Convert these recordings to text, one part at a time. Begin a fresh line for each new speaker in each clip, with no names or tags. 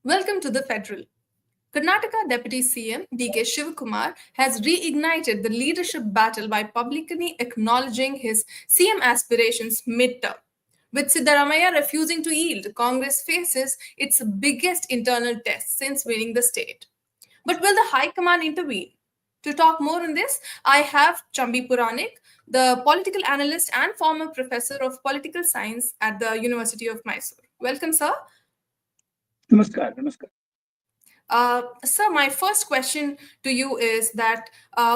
Welcome to the Federal. Karnataka Deputy CM DK Shivakumar has reignited the leadership battle by publicly acknowledging his CM aspirations mid-term. With Siddaramaiah refusing to yield, Congress faces its biggest internal test since winning the state. But will the High Command intervene? To talk more on this, I have Chambi Puranik, the political analyst and former professor of political science at the University of Mysore. Welcome, sir.
Namaskar, namaskar.
Sir, my first question to you is that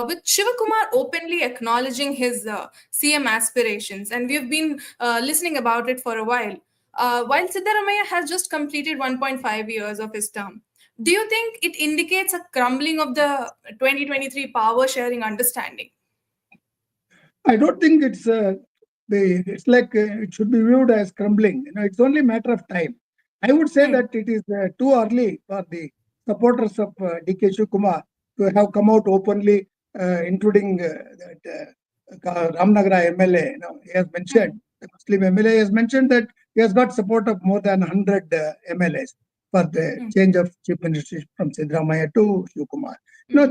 with Shivakumar openly acknowledging his CM aspirations, and we've been listening about it for a while Siddaramaiah has just completed 1.5 years of his term, do you think it indicates a crumbling of the 2023 power sharing understanding?
I don't think it's like it should be viewed as crumbling. It's only a matter of time. I would say that it is too early for the supporters of DK Shivakumar to have come out openly, including that Ramnagara MLA. He has mentioned, the Muslim MLA has mentioned that he has got support of more than 100 MLAs for the change of chief minister from Siddaramaiah to Shivakumar.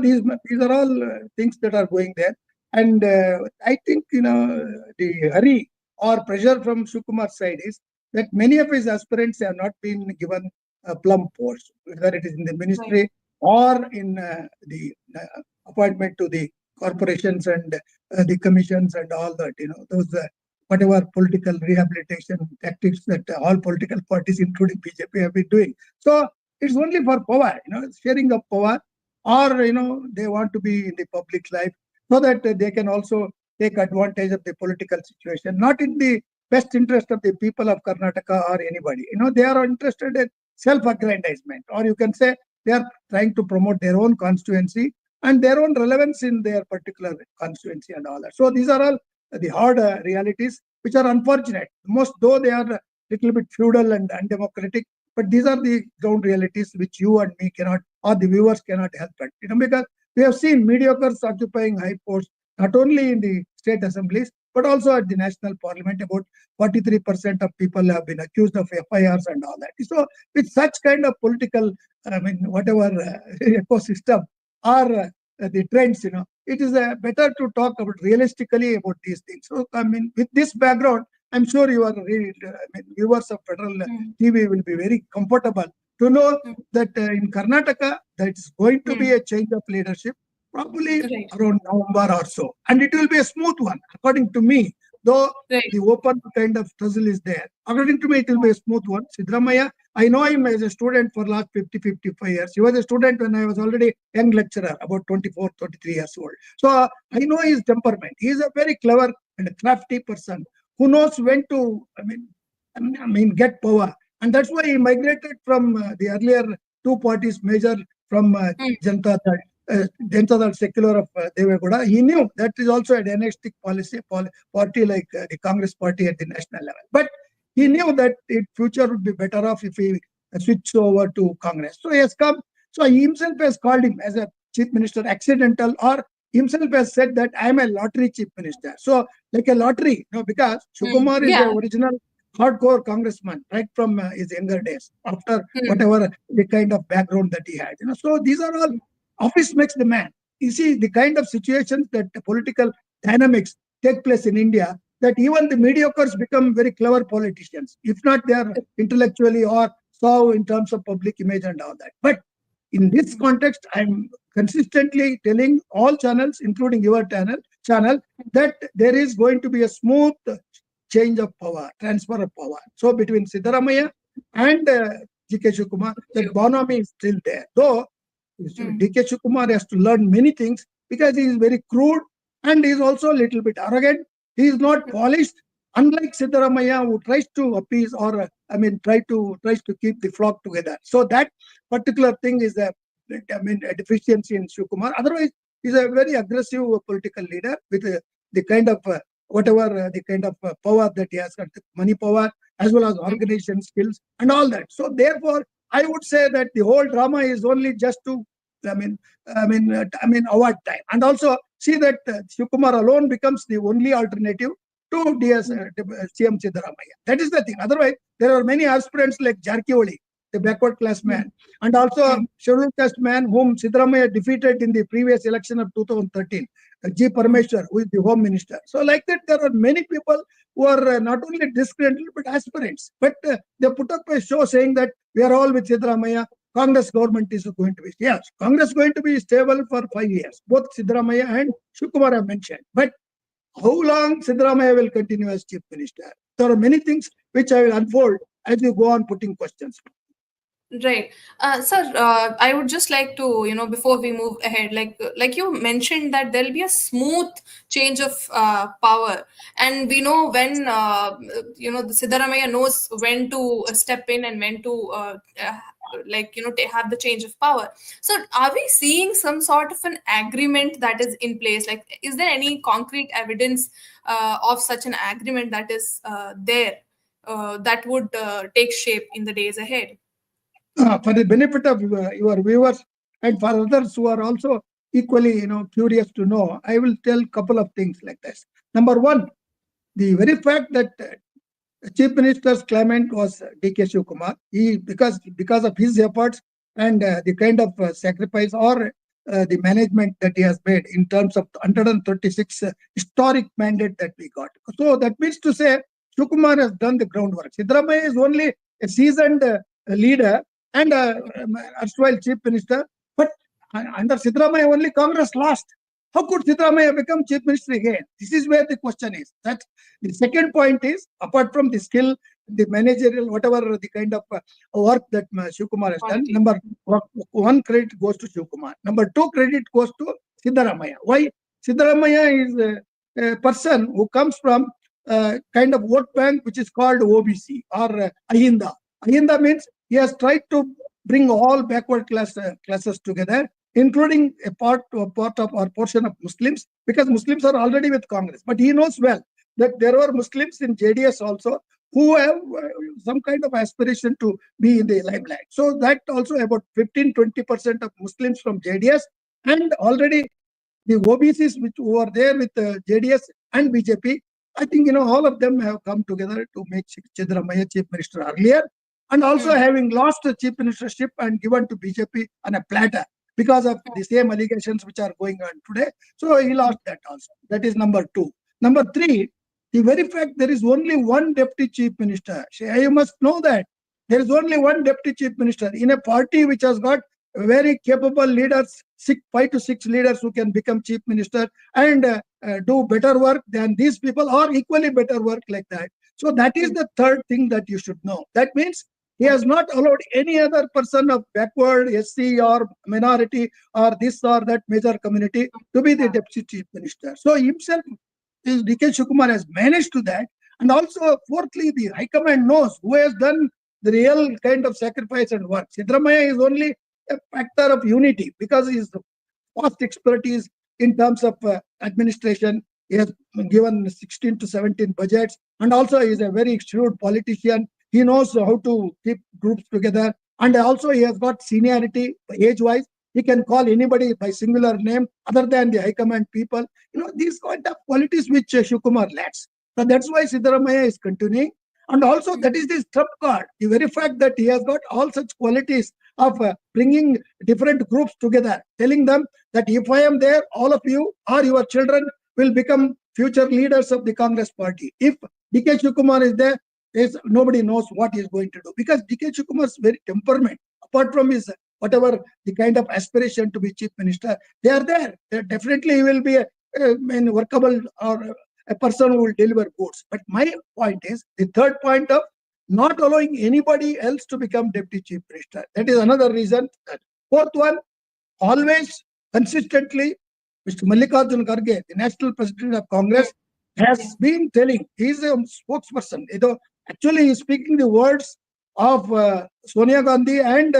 These are all things that are going there. And I think, the hurry or pressure from Shivakumar's side is that many of his aspirants have not been given a plum post, whether it is in the ministry or in the appointment to the corporations and the commissions and all that, those whatever political rehabilitation tactics that all political parties, including BJP, have been doing. So it's only for power, sharing of power, or, they want to be in the public life so that they can also take advantage of the political situation, not in the best interest of the people of Karnataka or anybody. They are interested in self-aggrandizement, or you can say they are trying to promote their own constituency and their own relevance in their particular constituency and all that. So these are all the hard realities, which are unfortunate. Most, though they are a little bit feudal and undemocratic, but these are the ground realities which you and me cannot, or the viewers cannot help it. Because we have seen mediocres occupying high posts, not only in the state assemblies, but also at the national parliament. About 43% of people have been accused of FIRs and all that. So with such kind of political, whatever ecosystem or the trends, it is better to talk about realistically about these things. So, with this background, I'm sure your viewers of Federal TV will be very comfortable to know that in Karnataka, that's going to be a change of leadership, probably around November or so. And it will be a smooth one, according to me. Though the open kind of puzzle is there. According to me, it will be a smooth one. Siddaramaiah, I know him as a student for last 55 years. He was a student when I was already a young lecturer, about 24, 23 years old. So I know his temperament. He is a very clever and crafty person who knows when to, get power. And that's why he migrated from the earlier two parties, major from Janata Dal secular of Devegowda. He knew that is also a dynastic party like the Congress party at the national level. But he knew that the future would be better off if he switched over to Congress. So he has come. So he himself has called him as a chief minister accidental, or himself has said that I am a lottery chief minister. So like a lottery, because Shivakumar is the original hardcore congressman right from his younger days, after whatever the kind of background that he had. So these are all, office makes the man. You see the kind of situations that the political dynamics take place in India, that even the mediocres become very clever politicians, if not they are intellectually or so in terms of public image and all that. But in this context, I'm consistently telling all channels, including your channel, that there is going to be a smooth change of power, transfer of power. So between Siddaramaiah and DK Shivakumar, that bonhomie is still there. Though DK Shivakumar has to learn many things, because he is very crude and he is also a little bit arrogant. He is not polished, unlike Siddaramaiah, who tries to appease or tries to keep the flock together. So that particular thing is a deficiency in Shivakumar. Otherwise, he is a very aggressive political leader with the kind of whatever the kind of power that he has got, money power as well as organization skills and all that. So therefore, I would say that the whole drama is only just to award time, and also see that Shivakumar alone becomes the only alternative to DS CM Siddaramaiah. That is the thing. Otherwise, there are many aspirants like Jarkioli. the backward class
Hmm.
man, and also
Hmm.
scheduled caste man whom Siddaramaiah defeated in the previous election of 2013, G.
Hmm.
Parameshwar, who is the home minister. So like that, there are many people who are not only disgruntled but aspirants. But they put up a show saying that we are all with Siddaramaiah. Congress government is going to be, yes, Congress going to be stable for 5 years. Both Siddaramaiah and Shivakumar have mentioned. But how long Siddaramaiah will continue as chief minister? There are many things which I will unfold as you go on putting questions.
Right. Sir, I would just like to, before we move ahead, like you mentioned that there'll be a smooth change of power. And we know when, the Siddaramaiah knows when to step in and when to, have the change of power. So are we seeing some sort of an agreement that is in place? Like, is there any concrete evidence of such an agreement that is there that would take shape in the days ahead?
For the benefit of your viewers and for others who are also equally curious to know, I will tell a couple of things like this. Number one, the very fact that Chief Minister's claimant was D.K. Shivakumar. He because of his efforts and the kind of sacrifice or the management that he has made in terms of 136 historic mandate that we got. So that means to say Shivakumar has done the groundwork. Siddaramaiah is only a seasoned leader and erstwhile chief minister, but under Siddaramaiah only Congress lost. How could Siddaramaiah become chief minister again? This is where the question is. That the second point is, apart from the skill, the managerial, whatever the kind of work that Shivakumar has done,
Quality.
number one credit goes to Shivakumar. Number two credit goes to Siddaramaiah. Why? Siddaramaiah is a person who comes from kind of vote bank which is called OBC or Ahinda. Ahinda means he has tried to bring all backward classes together, including a part of or portion of Muslims, because Muslims are already with Congress. But he knows well that there were Muslims in JDS also who have some kind of aspiration to be in the limelight. So that also about 15-20% of Muslims from JDS and already the OBCs which were there with JDS and BJP. I think all of them have come together to make Siddaramaiah chief minister earlier, and also
Hmm.
having lost the chief ministership and given to BJP on a platter because of the same allegations which are going on today. So he lost that also. That is number two. Number three, the very fact there is only one deputy chief minister. You must know that there is only one deputy chief minister in a party which has got very capable leaders, 5 to 6 leaders who can become chief minister and do better work than these people or equally better work like that. So that is
Hmm.
the third thing that you should know. That means he has not allowed any other person of backward, SC or minority or this or that major community to be the
Yeah.
deputy chief minister. So himself, D.K. Shivakumar has managed to that. And also, fourthly, the High Command knows who has done the real kind of sacrifice and work. Siddaramaiah is only a factor of unity because he is vast expertise in terms of administration. He has given 16 to 17 budgets, and also he is a very shrewd politician. He knows how to keep groups together, and also he has got seniority age-wise. He can call anybody by singular name other than the high command people. These kind of qualities which Shivakumar lacks. So that's why Siddaramaiah is continuing. And also that is this trump card. The very fact that he has got all such qualities of bringing different groups together, telling them that if I am there, all of you or your children will become future leaders of the Congress party. If D.K. Shivakumar is there, nobody knows what he is going to do because D.K. Shivakumar's very temperament, apart from his whatever the kind of aspiration to be chief minister, they are there. Definitely he will be a workable or a person who will deliver goods. But my point is the third point of not allowing anybody else to become deputy chief minister. That is another reason. Fourth one, always consistently, Mr. Mallikarjun Kharge, the national president of
Hmm.
Congress,
Yeah.
has been telling, he is a spokesperson. Actually, he is speaking the words of Sonia Gandhi and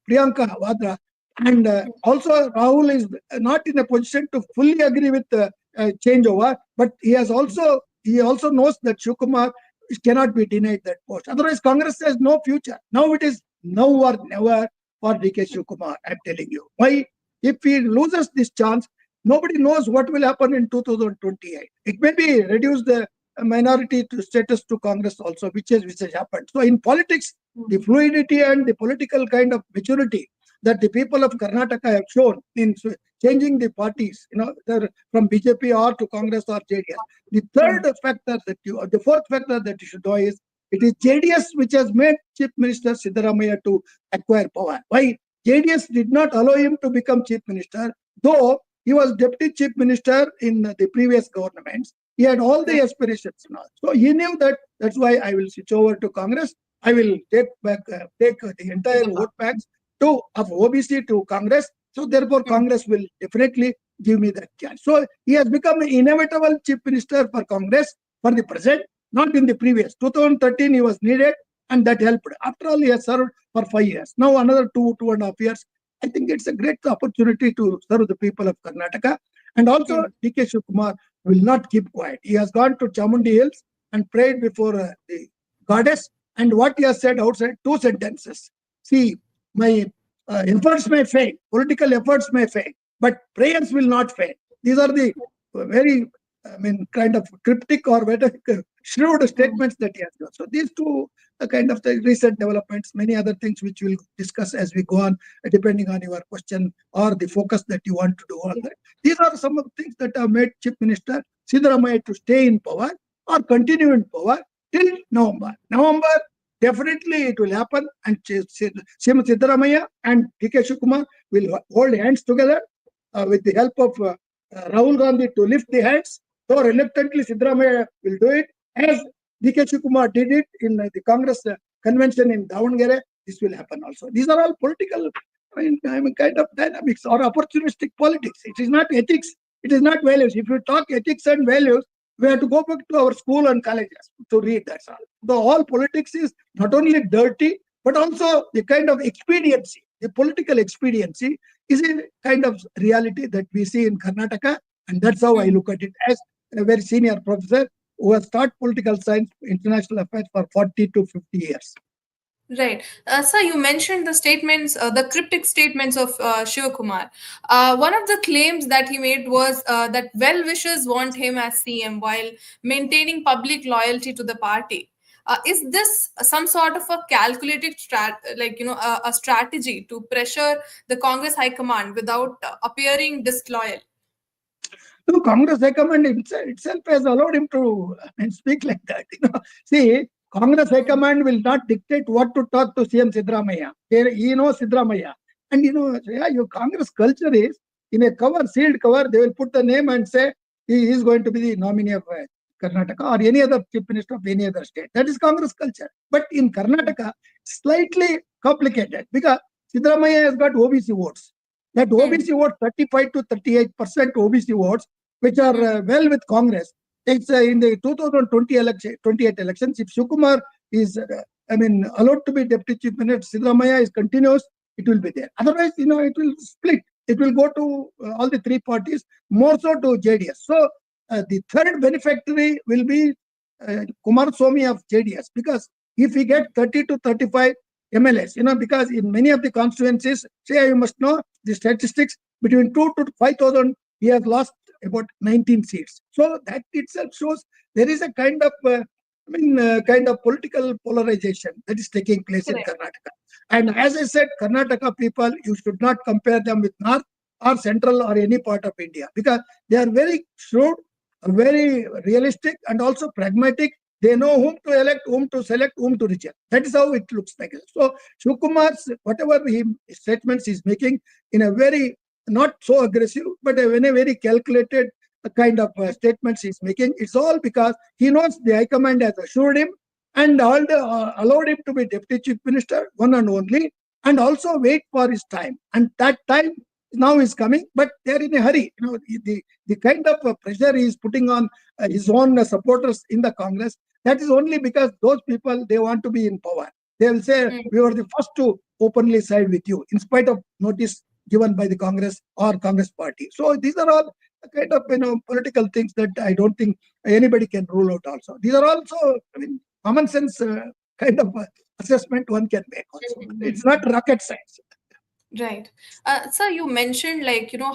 Priyanka Vadra. And also, Rahul is not in a position to fully agree with changeover, but he also knows that Shivakumar cannot be denied that post. Otherwise, Congress has no future. Now it is now or never for D.K. Shivakumar. I'm telling you. Why? If he loses this chance, nobody knows what will happen in 2028. It may be reduce the minority to status to Congress also, which has happened. So in politics, the fluidity and the political kind of maturity that the people of Karnataka have shown in changing the parties, from BJP or to Congress or JDS. The third factor the fourth factor that you should know is it is JDS which has made Chief Minister Siddaramaiah to acquire power. Why? JDS did not allow him to become Chief Minister, though he was Deputy Chief Minister in the previous governments. He had all the aspirations now. So he knew that that's why I will switch over to Congress. I will take the entire vote banks of OBC to Congress. So therefore, Congress will definitely give me that chance. So he has become an inevitable Chief Minister for Congress for the present, not in the previous. 2013 he was needed, and that helped. After all, he has served for 5 years. Now another 2.5 years. I think it's a great opportunity to serve the people of Karnataka. And also, D.K. Shivakumar will not keep quiet. He has gone to Chamundi Hills and prayed before the goddess. And what he has said outside, 2 sentences. See, my efforts may fail, political efforts may fail, but prayers will not fail. These are the very, kind of cryptic or shrewd statements that he has done. So these two kind of the recent developments, many other things which we'll discuss as we go on, depending on your question or the focus that you want to do on that. These are some of the things that have made Chief Minister Siddaramaiah to stay in power or continue in power till November. November, definitely it will happen, and Siddaramaiah and D.K. Shivakumar will hold hands together with the help of Rahul Gandhi to lift the hands. So reluctantly, Siddaramaiah will do it as D.K. Shivakumar did it in the Congress convention in Davangere. This will happen also. These are all political, kind of dynamics or opportunistic politics. It is not ethics. It is not values. If you talk ethics and values, we have to go back to our school and colleges to read that. The whole politics is not only dirty, but also the kind of expediency. The political expediency is a kind of reality that we see in Karnataka, and that's how I look at it as a very senior professor who has taught political science, international affairs for 40 to 50 years.
Right. Sir, you mentioned the statements, the cryptic statements of Shivakumar. One of the claims that he made was that well-wishers want him as CM while maintaining public loyalty to the party. Is this some sort of a calculated a strategy to pressure the Congress High Command without appearing disloyal?
No, Congress High Command itself has allowed him to speak like that. See, Congress High Command will not dictate what to talk to CM Siddaramaiah. He knows Siddaramaiah. And your Congress culture is in a sealed cover, they will put the name and say he is going to be the nominee of Karnataka or any other chief minister of any other state. That is Congress culture. But in Karnataka, slightly complicated because Siddaramaiah has got OBC votes. That OBC votes, 35 to 38% OBC votes, which are well with Congress. It's in the 2028 elections. If Shivakumar is, allowed to be deputy chief minister, Siddaramaiah is continuous, it will be there. Otherwise, it will split. It will go to all the three parties, more so to JDS. So the third beneficiary will be Kumar Swamy of JDS, because if we get 30 to 35 MLAs, because in many of the constituencies, you must know the statistics, between 2 to 5,000, he has lost about 19 seats. So that itself shows there is a kind of, political polarization that is taking place in Karnataka. And as I said, Karnataka people, you should not compare them with North or Central or any part of India, because they are very shrewd, very realistic, and also pragmatic. They know whom to elect, whom to select, whom to reject. That is how it looks like. So Shivakumar's, whatever statements he's making in a very, not so aggressive, but in a very calculated kind of statements he's making, it's all because he knows the High Command has assured him and allowed him to be deputy chief minister, one and only, and also wait for his time. And that time now is coming, but they're in a hurry. The kind of pressure he is putting on his own supporters in the Congress, that is only because those people, they want to be in power. They will say, we were the first to openly side with you, in spite of notice given by the Congress or Congress party. So these are all kind of political things that I don't think anybody can rule out also. These are also common sense kind of assessment one can make also. It's not rocket science.
Right. Sir, you mentioned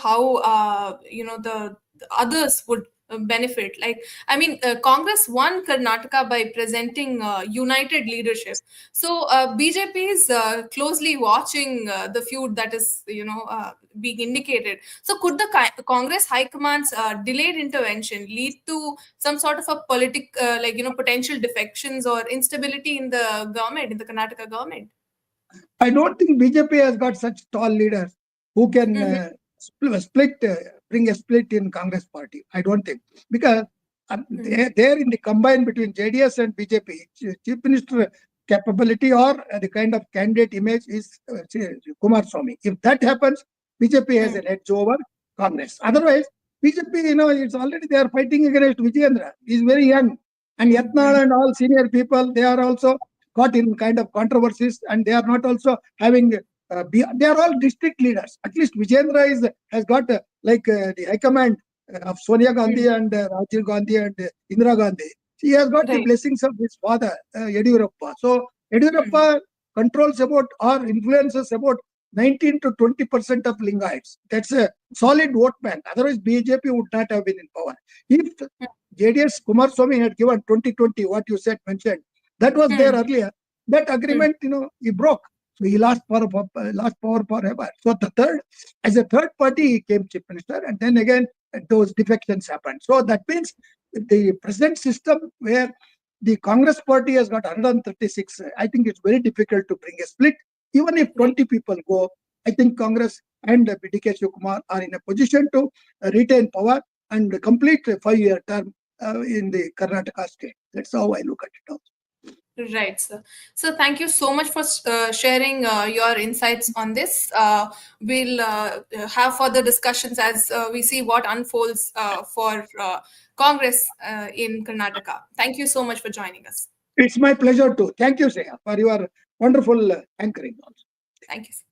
how the others would benefit. Like, I mean, Congress won Karnataka by presenting united leadership. So BJP is closely watching the feud that is, being indicated. So could the Congress High Command's delayed intervention lead to some sort of a potential defections or instability in the government, in the Karnataka government?
I don't think BJP has got such tall leaders who can
Mm-hmm.
bring a split in Congress party. I don't think, because they're in the combine between JDS and BJP. Chief Minister capability or the kind of candidate image is Kumar Swamy. If that happens, BJP has an edge over Congress. Otherwise, BJP, it's already they are fighting against Vijayendra. He's very young, and Yatnal and all senior people, they are also got in kind of controversies, and they are not also having they are all district leaders. At least Vijayendra has got the high command of Sonia Gandhi and Rajiv Gandhi and Indira Gandhi. He has got the
Right.
blessings of his father, Yediyurappa. So Yediyurappa controls about or influences about 19 to 20% of Lingaites. That's a solid vote bank. Otherwise, BJP would not have been in power. If JDS Kumar Swamy had given 2020, what you mentioned, that was there earlier. That agreement, he broke. So he lost power forever. So as a third party, he came chief minister, and then again those defections happened. So that means the present system where the Congress party has got 136, I think it's very difficult to bring a split. Even if 20 people go, I think Congress and DK Shivakumar are in a position to retain power and complete a 5-year term in the Karnataka state. That's how I look at it also.
Right, sir. So thank you so much for sharing your insights on this. We'll have further discussions as we see what unfolds for Congress in Karnataka. Thank you so much for joining us.
It's my pleasure too. Thank you, Shreya, for your wonderful anchoring also.
Thank you, sir.